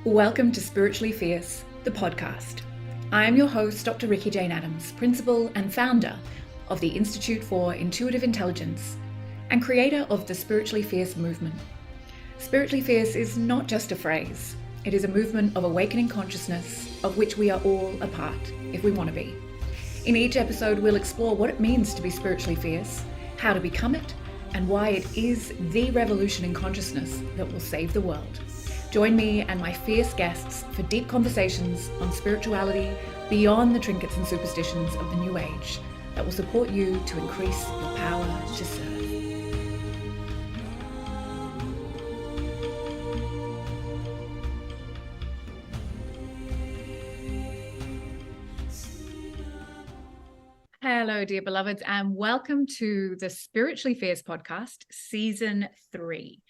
Welcome to Spiritually Fierce, the podcast. I am your host, Dr. Rikki Jane Adams, principal and founder of the Institute for Intuitive Intelligence and creator of the Spiritually Fierce movement. Spiritually Fierce is not just a phrase. It is a movement of awakening consciousness of which we are all a part, if we want to be. In each episode, we'll explore what it means to be spiritually fierce, how to become it, and why it is the revolution in consciousness that will save the world. Join me and my fierce guests for deep conversations on spirituality beyond the trinkets and superstitions of the new age that will support you to increase your power to serve. Hello, dear beloveds, and welcome to the Spiritually Fierce podcast, season 3.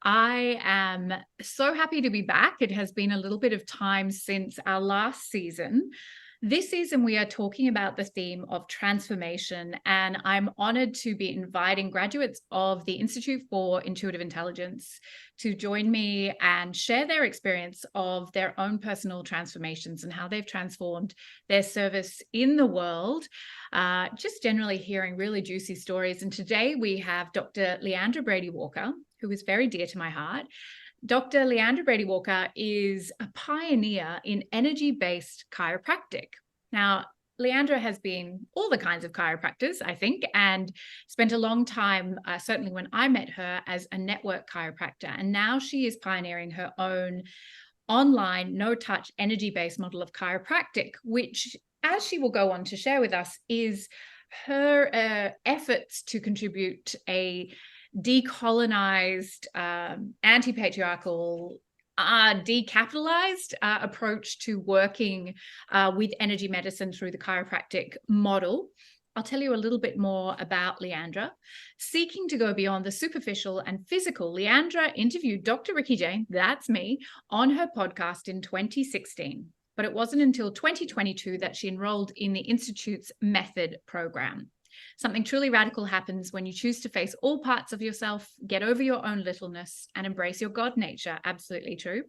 I am so happy to be back. It has been a little bit of time since our last season. This season, we are talking about the theme of transformation, and I'm honored to be inviting graduates of the Institute for Intuitive Intelligence to join me and share their experience of their own personal transformations and how they've transformed their service in the world. Just generally hearing really juicy stories. And today we have Dr. Leandra Brady-Walker, who is very dear to my heart. Dr. Leandra Brady-Walker is a pioneer in energy-based chiropractic. Now, Leandra has been all the kinds of chiropractors, I think, and spent a long time, certainly when I met her, as a network chiropractor. And now she is pioneering her own online, no-touch, energy-based model of chiropractic, which, as she will go on to share with us, is her efforts to contribute a decolonized, anti-patriarchal, decapitalized approach to working with energy medicine through the chiropractic model. I'll tell you a little bit more about Leandra. Seeking to go beyond the superficial and physical, Leandra interviewed Dr. Rikki Jane, that's me, on her podcast in 2016. But it wasn't until 2022 that she enrolled in the Institute's Method program. Something truly radical happens when you choose to face all parts of yourself, get over your own littleness, and embrace your God nature. Absolutely true.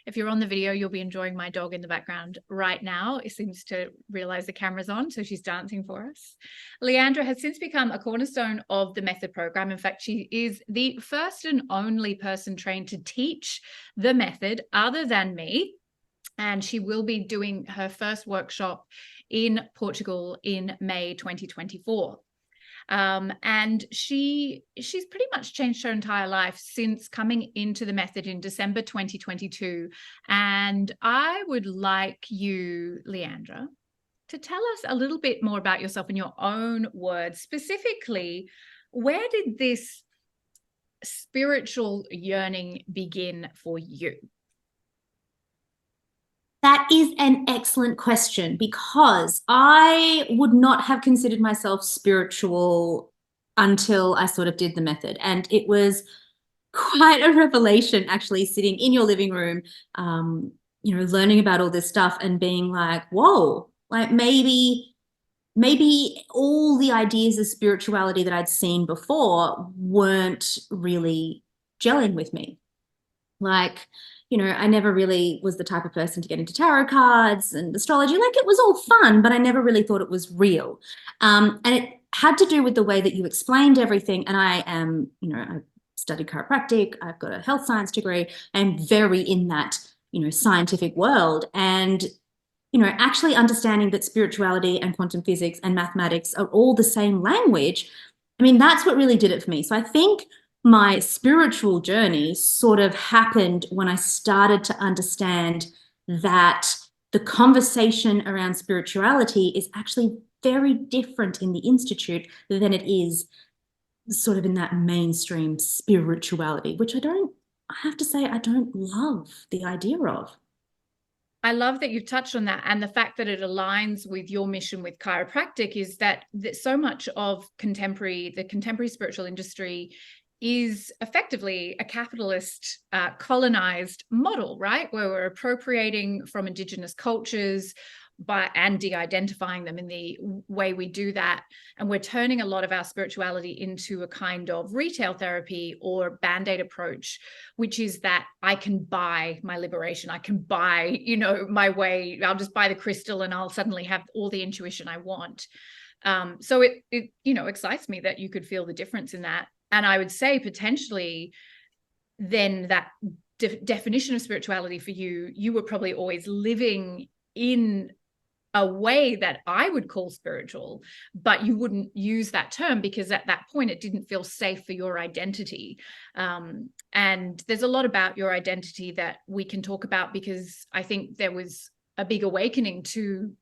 If you're on the video, you'll be enjoying my dog in the background right now. It seems to realize the camera's on, so she's dancing for us. Leandra has since become a cornerstone of the Method program. In fact, she is the first and only person trained to teach the Method other than me. And she will be doing her first workshop in Portugal in May 2024. And she's pretty much changed her entire life since coming into the Method in December 2022. And I would like you, Leandra, to tell us a little bit more about yourself in your own words. Specifically, where did this spiritual yearning begin for you? That is an excellent question, because I would not have considered myself spiritual until I sort of did the Method. And it was quite a revelation, actually, sitting in your living room, learning about all this stuff and being like, whoa, like maybe all the ideas of spirituality that I'd seen before weren't really gelling with me. Like, I never really was the type of person to get into tarot cards and astrology. Like, it was all fun, but I never really thought it was real. And it had to do with the way that you explained everything. And I am, I studied chiropractic. I've got a health science degree. I'm very in that, scientific world. And, actually understanding that spirituality and quantum physics and mathematics are all the same language. I mean, that's what really did it for me. So I think my spiritual journey sort of happened when I started to understand that the conversation around spirituality is actually very different in the Institute than it is sort of in that mainstream spirituality, which I have to say, I don't love the idea of. I love that you've touched on that, and the fact that it aligns with your mission with chiropractic is that so much of the contemporary spiritual industry is effectively a capitalist colonized model, right? Where we're appropriating from indigenous cultures, and de-identifying them in the way we do that. And we're turning a lot of our spirituality into a kind of retail therapy or band-aid approach, which is that I can buy my liberation. I can buy, my way. I'll just buy the crystal and I'll suddenly have all the intuition I want. So it excites me that you could feel the difference in that. And I would say potentially then that definition of spirituality for you were probably always living in a way that I would call spiritual, but you wouldn't use that term because at that point it didn't feel safe for your identity. And there's a lot about your identity that we can talk about, because I think there was a big awakening to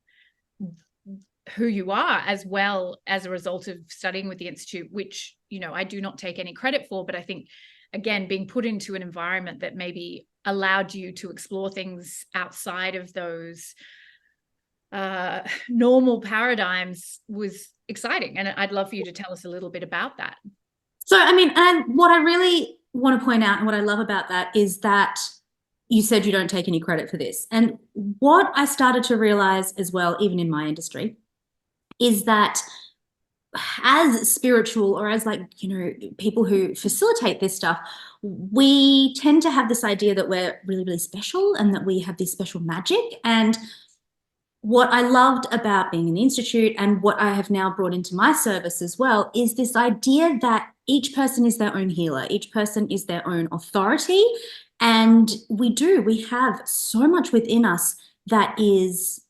who you are as well as a result of studying with the Institute, which, I do not take any credit for, but I think, again, being put into an environment that maybe allowed you to explore things outside of those normal paradigms was exciting. And I'd love for you to tell us a little bit about that. So, and what I really want to point out and what I love about that is that you said you don't take any credit for this. And what I started to realize as well, even in my industry, is that as spiritual or as people who facilitate this stuff, we tend to have this idea that we're really, really special and that we have this special magic. And what I loved about being in the Institute and what I have now brought into my service as well is this idea that each person is their own healer. Each person is their own authority. And we have so much within us that is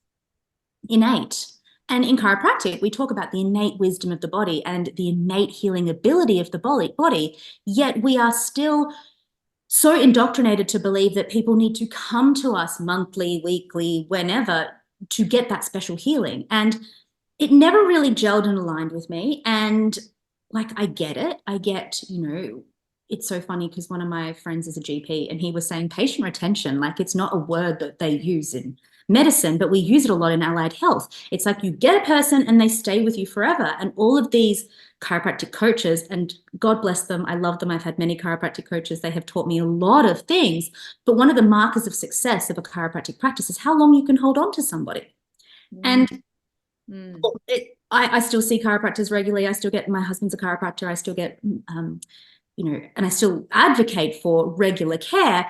innate. And in chiropractic, we talk about the innate wisdom of the body and the innate healing ability of the body, yet we are still so indoctrinated to believe that people need to come to us monthly, weekly, whenever, to get that special healing. And it never really gelled and aligned with me. And I get it. It's so funny because one of my friends is a GP and he was saying patient retention, it's not a word that they use in medicine, but we use it a lot in allied health. It's like you get a person and they stay with you forever. And all of these chiropractic coaches, and God bless them, I love them. I've had many chiropractic coaches. They have taught me a lot of things. But one of the markers of success of a chiropractic practice is how long you can hold on to somebody. And I still see chiropractors regularly. I still get, my husband's a chiropractor. I still get, and I still advocate for regular care.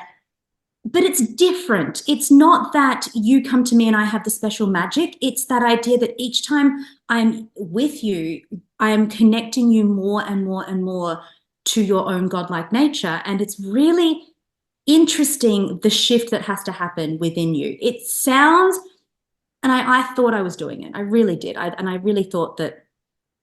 But it's different. It's not that you come to me and I have the special magic. It's that idea that each time I'm with you, I am connecting you more and more and more to your own godlike nature. And it's really interesting, the shift that has to happen within you. It sounds, and I thought I was doing it. I really did. And I really thought that,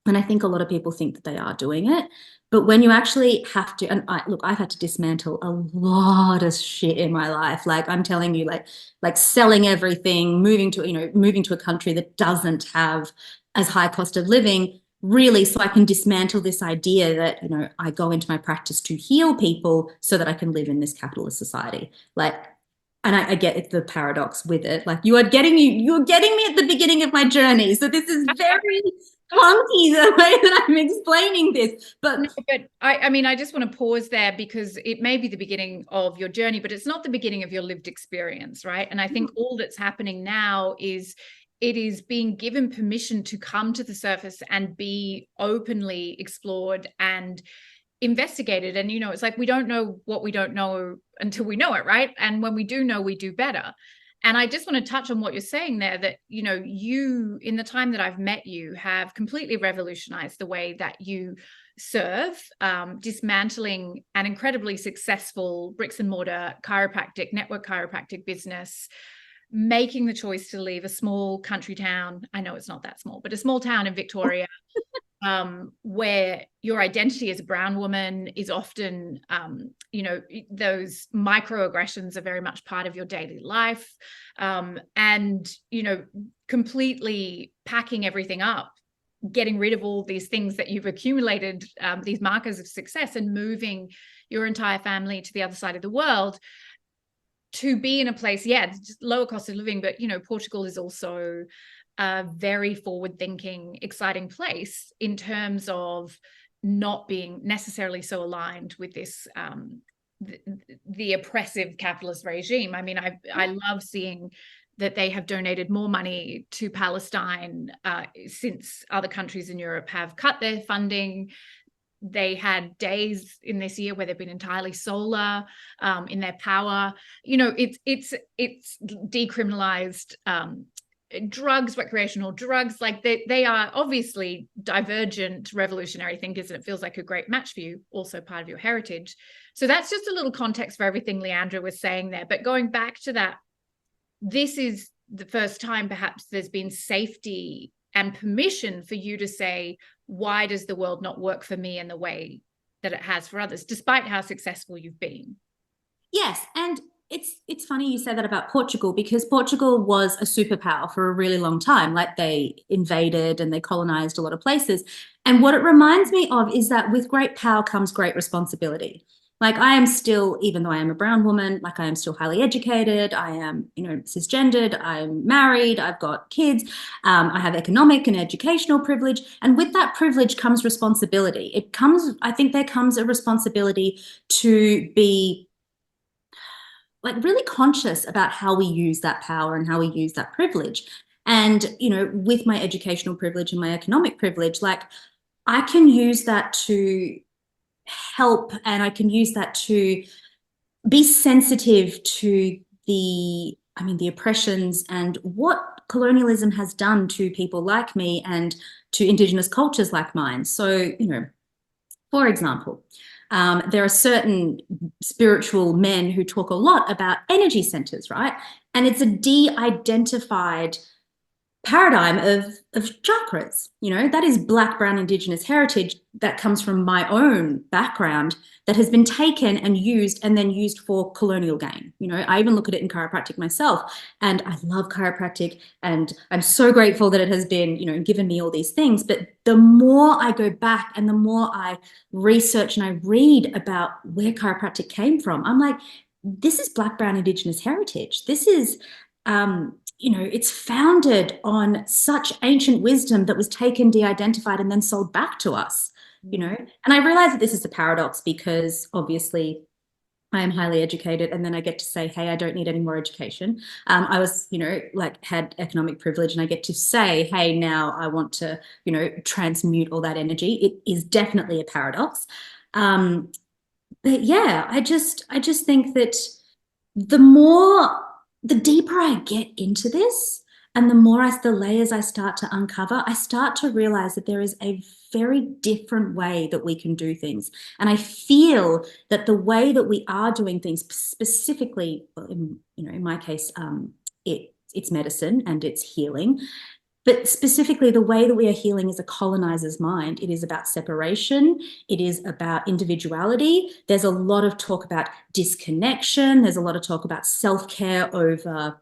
and I think a lot of people think that they are doing it. But when you actually have to, and I've had to dismantle a lot of shit in my life. I'm telling you, like selling everything, moving to a country that doesn't have as high cost of living, really, so I can dismantle this idea that, I go into my practice to heal people so that I can live in this capitalist society. And I get the paradox with it. You are getting me at the beginning of my journey. So this is very clunky the way that I'm explaining this. But I just want to pause there because it may be the beginning of your journey, but it's not the beginning of your lived experience, right? And I think all that's happening now is it is being given permission to come to the surface and be openly explored and investigated. And it's we don't know what we don't know until we know it, right? And when we do know, we do better. And I just want to touch on what you're saying there, that you, in the time that I've met you, have completely revolutionized the way that you serve, dismantling an incredibly successful bricks and mortar network chiropractic business, making the choice to leave a small country town. I know it's not that small, but a small town in Victoria, where your identity as a brown woman is often, those microaggressions are very much part of your daily life, and, completely packing everything up, getting rid of all these things that you've accumulated, these markers of success, and moving your entire family to the other side of the world to be in a place, just lower cost of living, but, Portugal is also a very forward-thinking, exciting place in terms of not being necessarily so aligned with this the oppressive capitalist regime. I love seeing that they have donated more money to Palestine since other countries in Europe have cut their funding. They had days in this year where they've been entirely solar in their power. You know, it's decriminalized drugs, recreational drugs. Like they are obviously divergent revolutionary thinkers, and it feels like a great match for you, also part of your heritage. So that's just a little context for everything Leandra was saying there. But going back to that, this is the first time perhaps there's been safety and permission for you to say, why does the world not work for me in the way that it has for others, despite how successful you've been? Yes, and it's funny you say that about Portugal, because Portugal was a superpower for a really long time. Like, they invaded and they colonized a lot of places. And what it reminds me of is that with great power comes great responsibility. Like, I am still, even though I am a brown woman, like, I am still highly educated. I am, cisgendered. I'm married. I've got kids. I have economic and educational privilege. And with that privilege comes responsibility. I think there comes a responsibility to be like really conscious about how we use that power and how we use that privilege. And, with my educational privilege and my economic privilege, like, I can use that to help, and I can use that to be sensitive to the oppressions and what colonialism has done to people like me and to Indigenous cultures like mine. So, for example, there are certain spiritual men who talk a lot about energy centers, right? And it's a de-identified paradigm of chakras. That is Black, brown, Indigenous heritage that comes from my own background that has been taken and then used for colonial gain. I even look at it in chiropractic myself, and I love chiropractic, and I'm so grateful that it has been, given me all these things. But the more I go back and the more I research and I read about where chiropractic came from, I'm like, this is Black, brown, Indigenous heritage. This is it's founded on such ancient wisdom that was taken, de-identified, and then sold back to us, And I realize that this is a paradox, because obviously I am highly educated, and then I get to say, hey, I don't need any more education. I was, had economic privilege, and I get to say, hey, now I want to, transmute all that energy. It is definitely a paradox. But yeah, I just think that the deeper I get into this, and the layers I start to uncover, I start to realize that there is a very different way that we can do things. And I feel that the way that we are doing things, specifically, in my case, it's medicine and it's healing. But specifically, the way that we are healing is a colonizer's mind. It is about separation. It is about individuality. There's a lot of talk about disconnection. There's a lot of talk about self-care over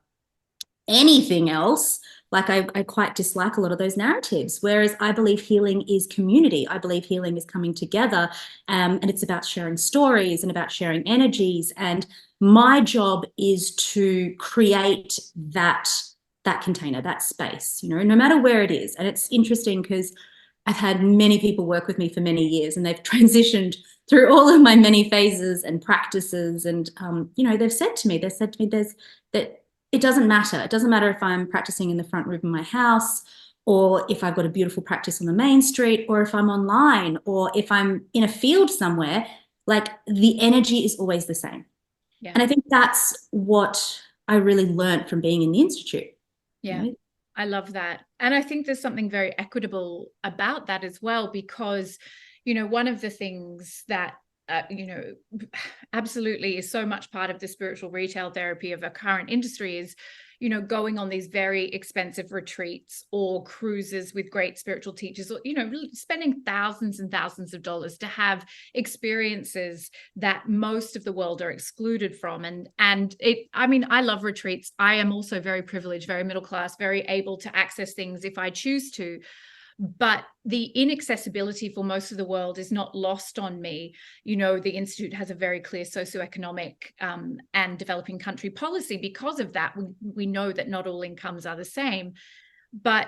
anything else. Like, I quite dislike a lot of those narratives, whereas I believe healing is community. I believe healing is coming together, and it's about sharing stories and about sharing energies. And my job is to create that container, that space, no matter where it is. And it's interesting because I've had many people work with me for many years, and they've transitioned through all of my many phases and practices. And, they've said to me, that it doesn't matter. It doesn't matter if I'm practicing in the front room of my house, or if I've got a beautiful practice on the main street, or if I'm online, or if I'm in a field somewhere, like, the energy is always the same. Yeah. And I think that's what I really learned from being in the Institute. Yeah, I love that. And I think there's something very equitable about that as well, because, one of the things that, absolutely is so much part of the spiritual retail therapy of a current industry is, going on these very expensive retreats or cruises with great spiritual teachers, or, spending thousands and thousands of dollars to have experiences that most of the world are excluded from. I love retreats. I am also very privileged, very middle class, very able to access things if I choose to. But the inaccessibility for most of the world is not lost on me. The Institute has a very clear socioeconomic and developing country policy. Because of that, we know that not all incomes are the same. But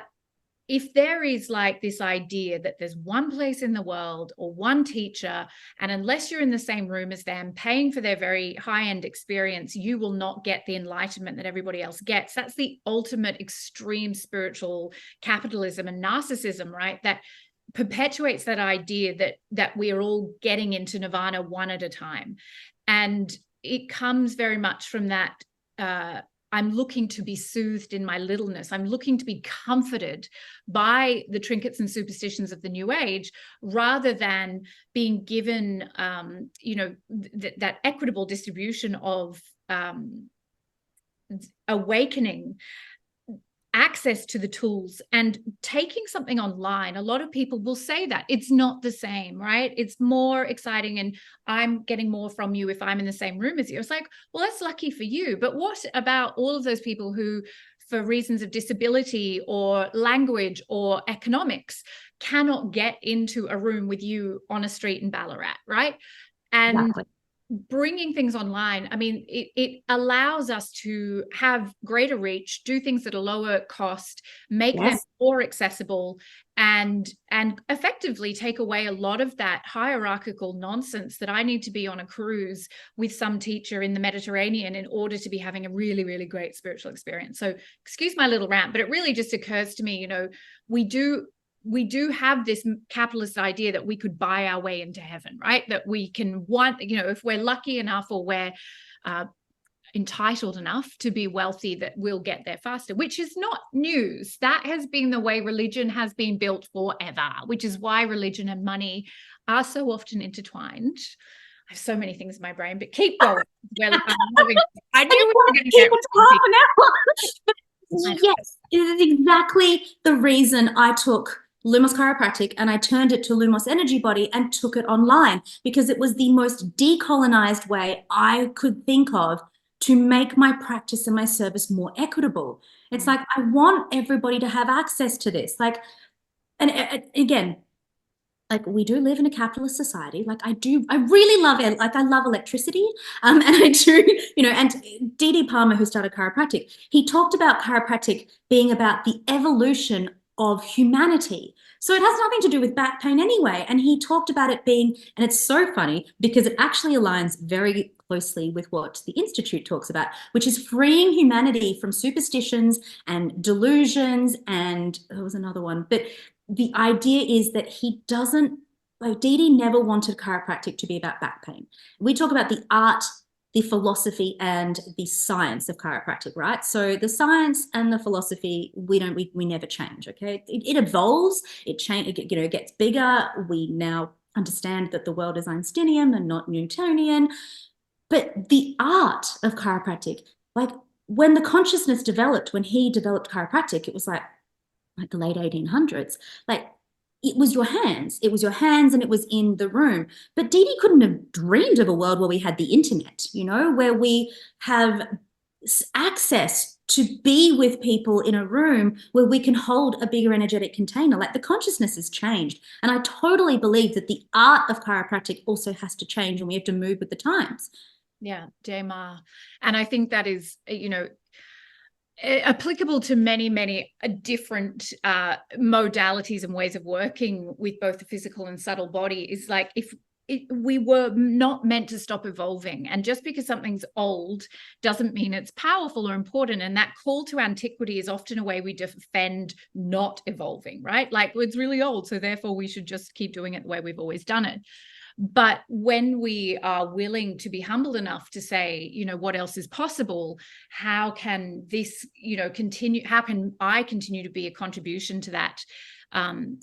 if there is like this idea that there's one place in the world or one teacher, and unless you're in the same room as them, paying for their very high-end experience, you will not get the enlightenment that everybody else gets. That's the ultimate extreme spiritual capitalism and narcissism, right? That perpetuates that idea that we are all getting into nirvana one at a time. And it comes very much from that I'm looking to be soothed in my littleness. I'm looking to be comforted by the trinkets and superstitions of the New Age, rather than being given, that equitable distribution of awakening, access to the tools, and taking something online. A lot of people will say that it's not the same, right? It's more exciting and I'm getting more from you if I'm in the same room as you. It's like, well, that's lucky for you. But what about all of those people who, for reasons of disability or language or economics, cannot get into a room with you on a street in Ballarat, right? And Exactly. bringing things online, I mean, it allows us to have greater reach, do things at a lower cost, make them more accessible, and effectively take away a lot of that hierarchical nonsense that I need to be on a cruise with some teacher in the Mediterranean in order to be having a really, really great spiritual experience. So excuse my little rant, but it really just occurs to me, we do have this capitalist idea that we could buy our way into heaven, right? That we can if we're lucky enough or we're entitled enough to be wealthy, that we'll get there faster, which is not news. That has been the way religion has been built forever, which is why religion and money are so often intertwined. I have so many things in my brain, but keep going. I knew we were going to get Yes, it is exactly the reason I took Lumos Chiropractic and I turned it to Lumos Energy Body and took it online, because it was the most decolonized way I could think of to make my practice and my service more equitable. It's like, I want everybody to have access to this. Like, and again, like, we do live in a capitalist society. Like, I really love it. Like, I love electricity. And I do, and D.D. Palmer, who started chiropractic, he talked about chiropractic being about the evolution of humanity. So it has nothing to do with back pain anyway. And he talked about it being, and it's so funny because it actually aligns very closely with what the Institute talks about, which is freeing humanity from superstitions and delusions. And there was another one, but the idea is that he doesn't, like, Dee never wanted chiropractic to be about back pain. We talk about the art, the philosophy, and the science of chiropractic, right? So the science and the philosophy, we never change, okay? It evolves, it gets bigger. We now understand that the world is Einsteinian and not Newtonian. But the art of chiropractic, like, when the consciousness developed, when he developed chiropractic, it was like the late 1800s. Like, it was your hands and it was in the room. But Dee couldn't have dreamed of a world where we had the internet, where we have access to be with people in a room where we can hold a bigger energetic container. Like, the consciousness has changed. And I totally believe that the art of chiropractic also has to change, and we have to move with the times. Yeah, Jema. And I think that is, applicable to many, many different modalities and ways of working with both the physical and subtle body. Is like, if we were not meant to stop evolving, and just because something's old doesn't mean it's powerful or important. And that call to antiquity is often a way we defend not evolving, right? Like, well, it's really old, so therefore we should just keep doing it the way we've always done it. But when we are willing to be humble enough to say, what else is possible? How can this, continue? How can I continue to be a contribution to that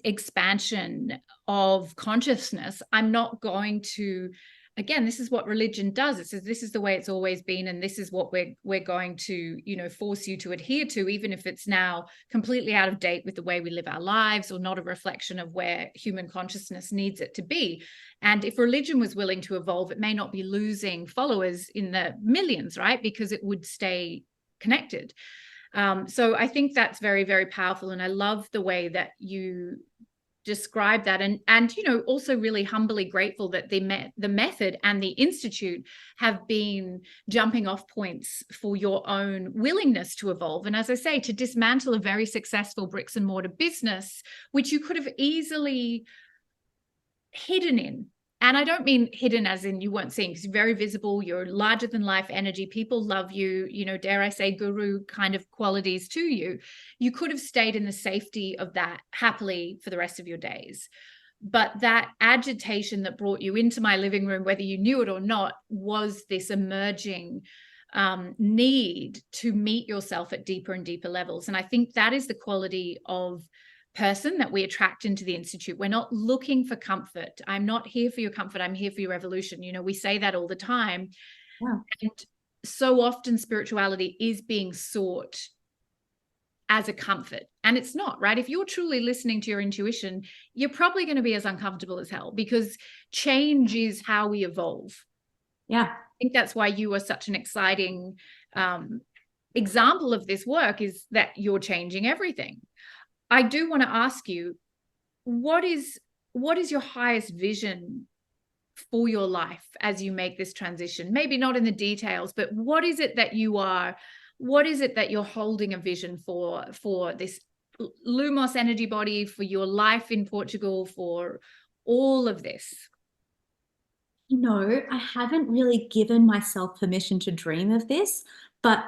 expansion of consciousness? I'm not going to, again, this is what religion does. It says, this is the way it's always been, and this is what we're going to, force you to adhere to, even if it's now completely out of date with the way we live our lives, or not a reflection of where human consciousness needs it to be. And if religion was willing to evolve, it may not be losing followers in the millions, right? Because it would stay connected. So I think that's very, very powerful. And I love the way that you describe that, and also really humbly grateful that the method and the institute have been jumping off points for your own willingness to evolve, and as I say, to dismantle a very successful bricks and mortar business which you could have easily hidden in. And I don't mean hidden as in you weren't seeing, because you're very visible, you're larger than life energy, people love you, dare I say, guru kind of qualities to you. You could have stayed in the safety of that happily for the rest of your days. But that agitation that brought you into my living room, whether you knew it or not, was this emerging need to meet yourself at deeper and deeper levels. And I think that is the quality of person that we attract into the institute. We're not looking for comfort. I'm not here for your comfort. I'm here for your evolution. We say that all the time. Yeah. And so often spirituality is being sought as a comfort, and it's not, right? If you're truly listening to your intuition, you're probably going to be as uncomfortable as hell, because change is how we evolve. Yeah. I think that's why you are such an exciting example of this work, is that you're changing everything. I do want to ask you, what is your highest vision for your life as you make this transition? Maybe not in the details, but what is it that you're holding a vision for this Lumos energy body, for your life in Portugal, for all of this? I haven't really given myself permission to dream of this, but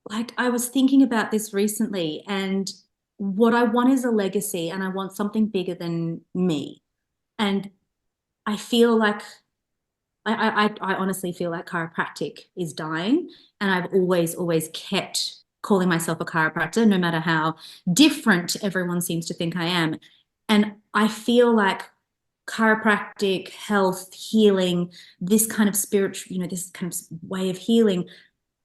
like I was thinking about this recently, and what I want is a legacy, and I want something bigger than me. And I feel like I honestly feel like chiropractic is dying, and I've always kept calling myself a chiropractor, no matter how different everyone seems to think I am. And I feel like chiropractic, health, healing, this kind of spiritual, this kind of way of healing,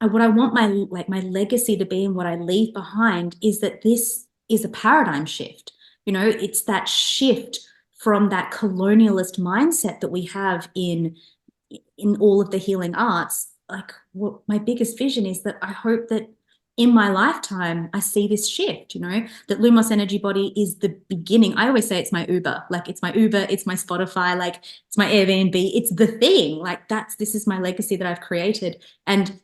what I want my legacy to be, and what I leave behind, is that this is a paradigm shift. It's that shift from that colonialist mindset that we have in all of the healing arts. Like, what my biggest vision is, that I hope that in my lifetime I see this shift, that Lumos energy body is the beginning. I always say it's my Uber, like it's my Uber, it's my Spotify, like it's my Airbnb, it's the thing. Like this is my legacy that I've created. And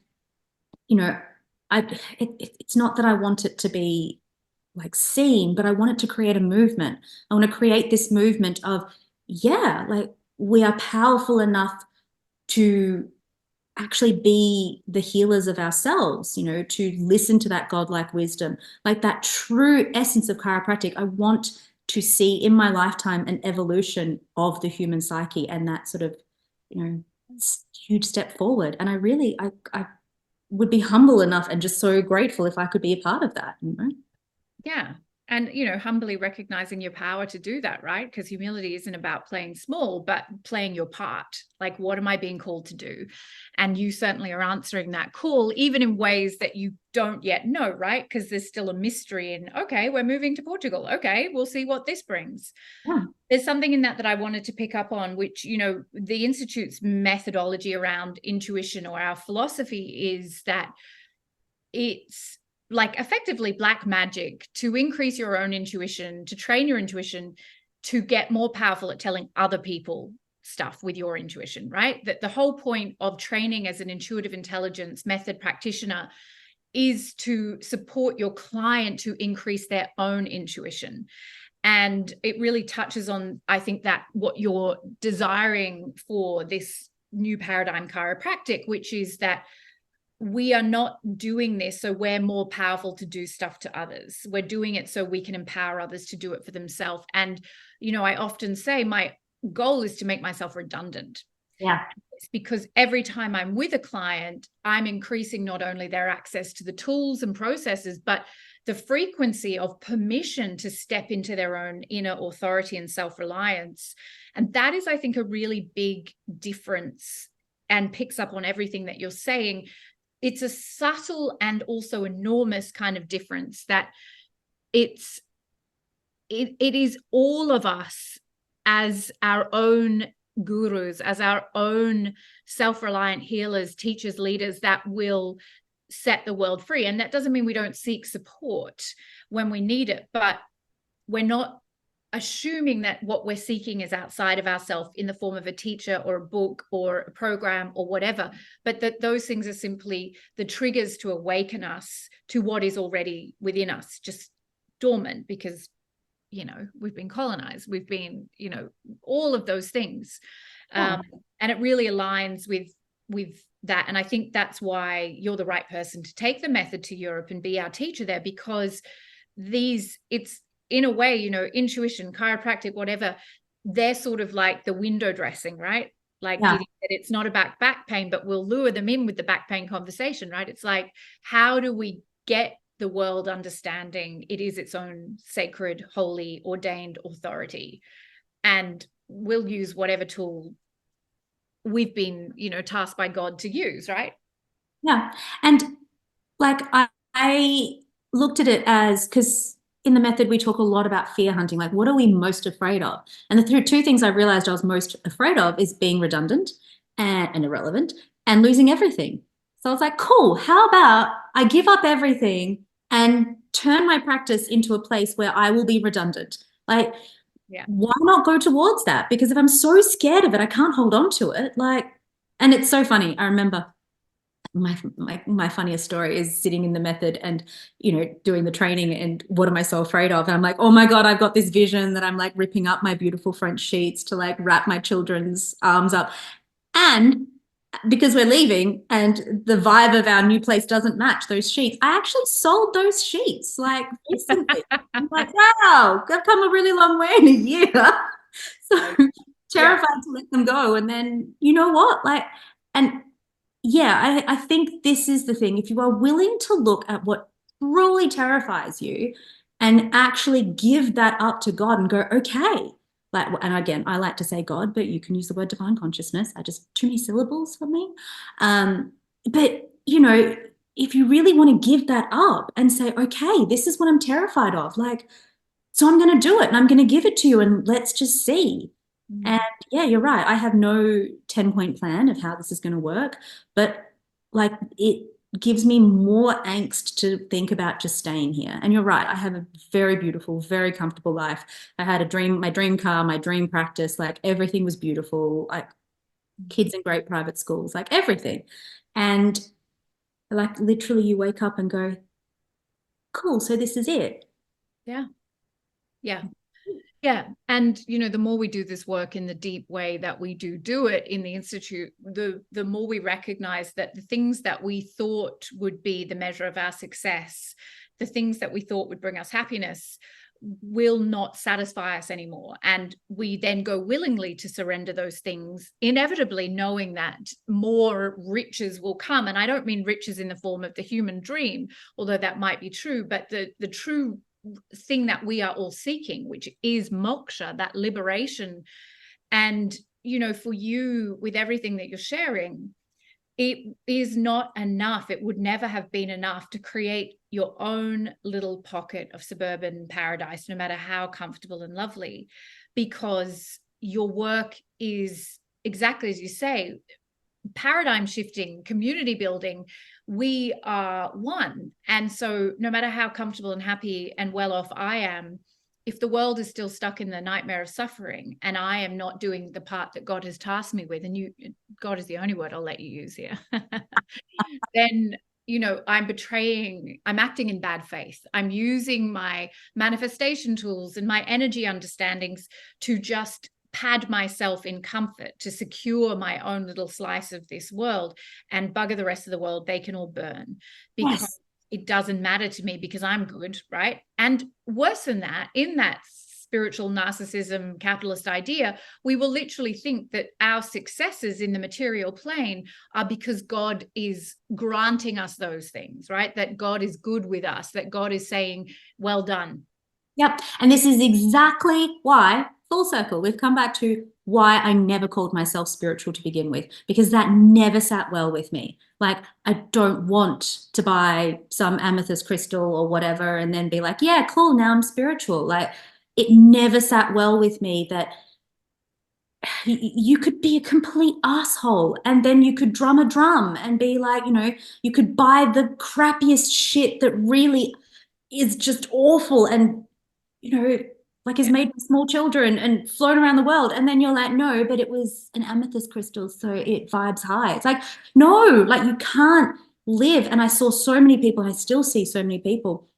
it's not that I want it to be like seen, but I want it to create a movement. I want to create this movement of, like we are powerful enough to actually be the healers of ourselves, to listen to that godlike wisdom, like that true essence of chiropractic. I want to see in my lifetime an evolution of the human psyche, and that sort of, huge step forward. And I would be humble enough and just so grateful if I could be a part of that. Yeah. And, humbly recognizing your power to do that, right? Because humility isn't about playing small, but playing your part. Like, what am I being called to do? And you certainly are answering that call, even in ways that you don't yet know, right? Because there's still a mystery in, okay, we're moving to Portugal. Okay, we'll see what this brings. Yeah. There's something in that I wanted to pick up on, which, the Institute's methodology around intuition, or our philosophy, is that it's like effectively black magic to increase your own intuition, to train your intuition, to get more powerful at telling other people stuff with your intuition, right? That the whole point of training as an intuitive intelligence method practitioner is to support your client to increase their own intuition. And it really touches on, I think, that what you're desiring for this new paradigm chiropractic, which is that we are not doing this so we're more powerful to do stuff to others. We're doing it so we can empower others to do it for themselves. And, I often say my goal is to make myself redundant. Yeah. It's because every time I'm with a client, I'm increasing not only their access to the tools and processes, but the frequency of permission to step into their own inner authority and self-reliance. And that is, I think, a really big difference, and picks up on everything that you're saying. It's a subtle and also enormous kind of difference, that it is all of us as our own gurus, as our own self-reliant healers, teachers, leaders, that will set the world free. And that doesn't mean we don't seek support when we need it, but we're not assuming that what we're seeking is outside of ourselves in the form of a teacher or a book or a program or whatever, but that those things are simply the triggers to awaken us to what is already within us, just dormant, because we've been colonized, we've been all of those things. And it really aligns with that. And I think that's why you're the right person to take the method to Europe and be our teacher there, because it's in a way, intuition, chiropractic, whatever, they're sort of like the window dressing, right? Like that it's not about back pain, but we'll lure them in with the back pain conversation, right? It's like, how do we get the world understanding it is its own sacred, holy, ordained authority? And we'll use whatever tool we've been, tasked by God to use, right? Yeah. And like I looked at it as, because in the method, we talk a lot about fear hunting. Like, what are we most afraid of? And the two things I realized I was most afraid of is being redundant and irrelevant and losing everything. So I was like, cool, how about I give up everything and turn my practice into a place where I will be redundant? Like, why not go towards that? Because if I'm so scared of it, I can't hold on to it. Like, and it's so funny. I remember my funniest story is sitting in the method and doing the training, and what am I so afraid of? And I'm like, oh my God, I've got this vision that I'm like ripping up my beautiful French sheets to like wrap my children's arms up. And because we're leaving and the vibe of our new place doesn't match those sheets, I actually sold those sheets like recently. I'm like, wow, I've come a really long way in a year. So terrified to let them go. And then you know what? Like, and yeah, I think this is the thing. If you are willing to look at what truly terrifies you and actually give that up to God and go, okay. Like, and again, I like to say God, but you can use the word divine consciousness. I just too many syllables for me. But if you really want to give that up and say, okay, this is what I'm terrified of, like, so I'm going to do it and I'm going to give it to you and let's just see. And yeah, you're right. I have no 10-point plan of how this is going to work, but like it gives me more angst to think about just staying here. And you're right. I have a very beautiful, very comfortable life. I had my dream car, my dream practice, like everything was beautiful, like kids in great private schools, like everything. And like literally you wake up and go, cool, so this is it. Yeah. Yeah. Yeah. And, the more we do this work in the deep way that we do it in the Institute, the more we recognize that the things that we thought would be the measure of our success, the things that we thought would bring us happiness, will not satisfy us anymore. And we then go willingly to surrender those things, inevitably knowing that more riches will come. And I don't mean riches in the form of the human dream, although that might be true, but the true thing that we are all seeking, which is moksha, that liberation. And for you, with everything that you're sharing, it is not enough. It would never have been enough to create your own little pocket of suburban paradise, no matter how comfortable and lovely, because your work is exactly as you say, paradigm shifting, community building. We are one. And so no matter how comfortable and happy and well off I am, if the world is still stuck in the nightmare of suffering and I am not doing the part that God has tasked me with, and God is the only word I'll let you use here, then I'm acting in bad faith. I'm using my manifestation tools and my energy understandings to just pad myself in comfort, to secure my own little slice of this world, and bugger the rest of the world. They can all burn, because it doesn't matter to me because I'm good, right? And worse than that, in that spiritual narcissism capitalist idea, we will literally think that our successes in the material plane are because God is granting us those things, right? That God is good with us, that God is saying, well done. Yep. And this is exactly why, full circle, we've come back to why I never called myself spiritual to begin with, because that never sat well with me. Like, I don't want to buy some amethyst crystal or whatever and then be like, yeah, cool, now I'm spiritual. Like, it never sat well with me that you could be a complete asshole and then you could drum a drum and be like, you could buy the crappiest shit that really is just awful and like is made by small children and flown around the world. And then you're like, no, but it was an amethyst crystal, so it vibes high. It's like, no, like you can't live. And I saw so many people, I still see so many people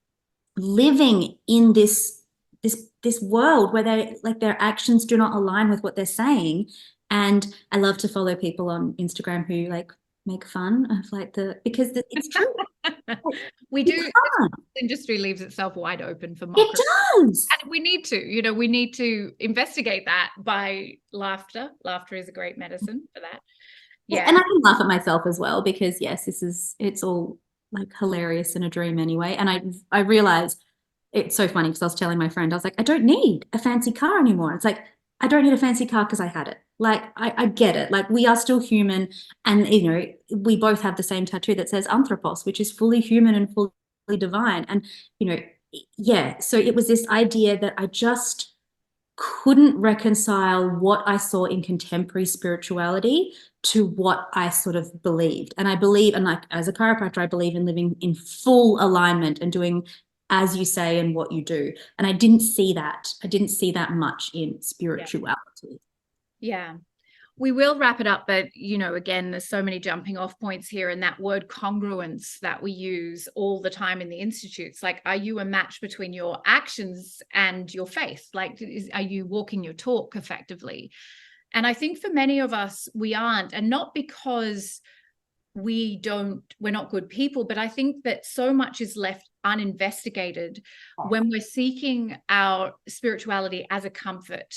living in this world where they like their actions do not align with what they're saying. And I love to follow people on Instagram who like make fun of like because it's true. We You do. can't. The industry leaves itself wide open for It mockery. does. And we need to, we need to investigate that by laughter. Laughter is a great medicine for that. Yeah. And I can laugh at myself as well because yes, it's all like hilarious in a dream anyway. And I realized it's so funny because I was telling my friend, I was like, I don't need a fancy car anymore. It's like, I don't need a fancy car because I had it. Like, I get it. Like, we are still human. And, we both have the same tattoo that says anthropos, which is fully human and fully divine. And, yeah. So it was this idea that I just couldn't reconcile what I saw in contemporary spirituality to what I sort of believed. And I believe, and like as a chiropractor, I believe in living in full alignment and doing as you say and what you do. And I didn't see that. I didn't see that much in spirituality. Yeah. We will wrap it up, but again, there's so many jumping off points here, and that word congruence that we use all the time in the institutes. Like, are you a match between your actions and your faith? Like, are you walking your talk effectively? And I think for many of us, we aren't, and not because we're not good people, but I think that so much is left uninvestigated when we're seeking our spirituality as a comfort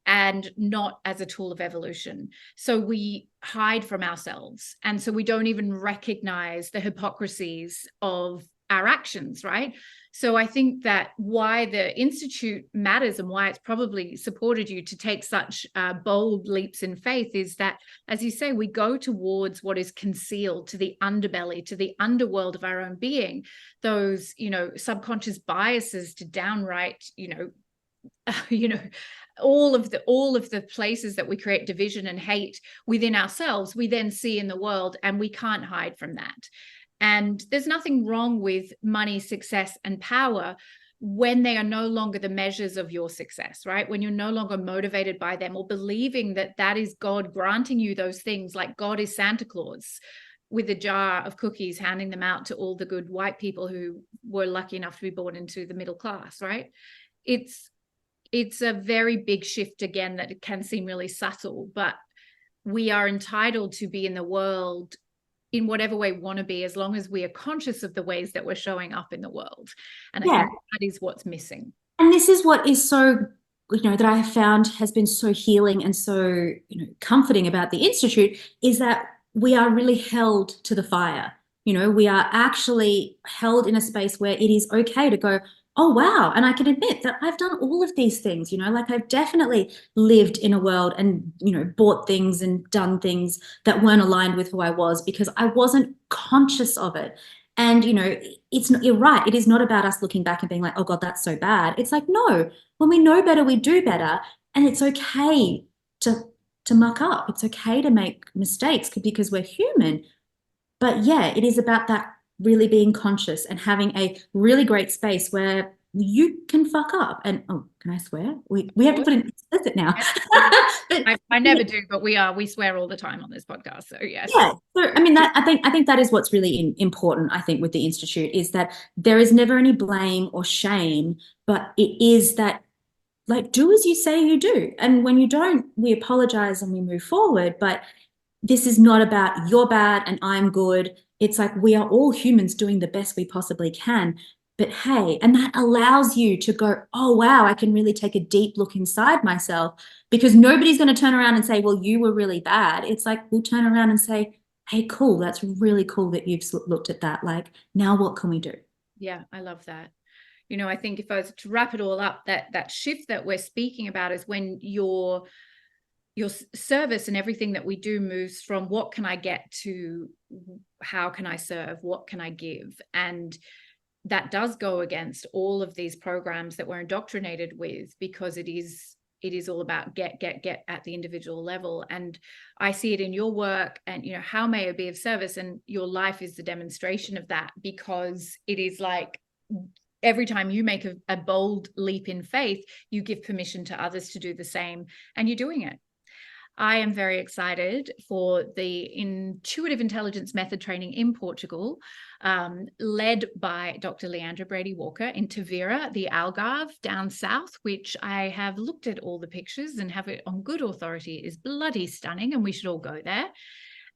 and not as a tool of evolution. So we hide from ourselves. And so we don't even recognize the hypocrisies of our actions, right? So I think that why the Institute matters and why it's probably supported you to take such bold leaps in faith is that, as you say, we go towards what is concealed, to the underbelly, to the underworld of our own being, those, subconscious biases to downright, all of the places that we create division and hate within ourselves, we then see in the world, and we can't hide from that. And there's nothing wrong with money, success, and power when they are no longer the measures of your success, right? When you're no longer motivated by them or believing that that is God granting you those things, like God is Santa Claus with a jar of cookies, handing them out to all the good white people who were lucky enough to be born into the middle class, right? It's a very big shift, again, that it can seem really subtle, but we are entitled to be in the world in whatever way we want to be, as long as we are conscious of the ways that we're showing up in the world. And I think that is what's missing. And this is what is so, that I have found has been so healing and so, comforting about the Institute, is that we are really held to the fire. We are actually held in a space where it is okay to go, oh, wow. And I can admit that I've done all of these things, like I've definitely lived in a world and, bought things and done things that weren't aligned with who I was because I wasn't conscious of it. And, it's not, you're right. It is not about us looking back and being like, oh God, that's so bad. It's like, no, when we know better, we do better. And it's okay to muck up. It's okay to make mistakes because we're human. But yeah, it is about that really being conscious and having a really great space where you can fuck up. And oh, can I swear? We have to put it explicit now. I never do, but we swear all the time on this podcast. So yes. Yeah. So I mean, I think that is what's really important. I think with the Institute is that there is never any blame or shame, but it is that, like, do as you say you do, and when you don't, we apologize and we move forward. But this is not about you're bad and I'm good. It's like we are all humans doing the best we possibly can. But hey, and that allows you to go, oh, wow, I can really take a deep look inside myself, because nobody's going to turn around and say, well, you were really bad. It's like we'll turn around and say, hey, cool, that's really cool that you've looked at that. Like, now what can we do? Yeah, I love that. I think if I was to wrap it all up, that shift that we're speaking about is when your service and everything that we do moves from what can I get to how can I serve, what can I give. And that does go against all of these programs that we're indoctrinated with, because it is all about get at the individual level. And I see it in your work, and how may I be of service, and your life is the demonstration of that, because it is like every time you make a bold leap in faith, you give permission to others to do the same, and you're doing it. I am very excited for the intuitive intelligence method training in Portugal, led by Dr. Leandra Brady-Walker in Tavira, the Algarve down south, which I have looked at all the pictures and have it on good authority is bloody stunning, and we should all go there.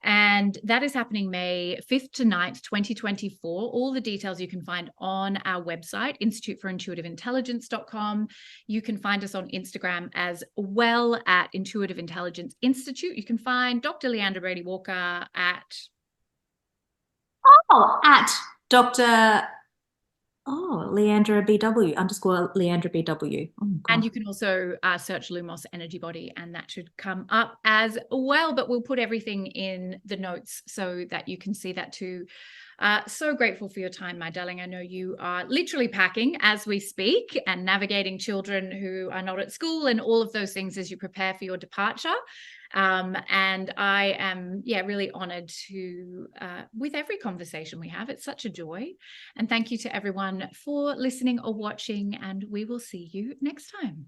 And that is happening May 5th to 9th, 2024. All the details you can find on our website, instituteforintuitiveintelligence.com. You can find us on Instagram as well at Intuitive Intelligence Institute. You can find Dr. Leandra Brady-Walker at... at Dr. Leandra BW _ Leandra BW. Oh, God. And you can also search Lumos Energy Body, and that should come up as well. But we'll put everything in the notes so that you can see that too. So grateful for your time, my darling. I know you are literally packing as we speak and navigating children who are not at school and all of those things as you prepare for your departure. And I am, really honored to, with every conversation we have, it's such a joy. And thank you to everyone for listening or watching, and we will see you next time.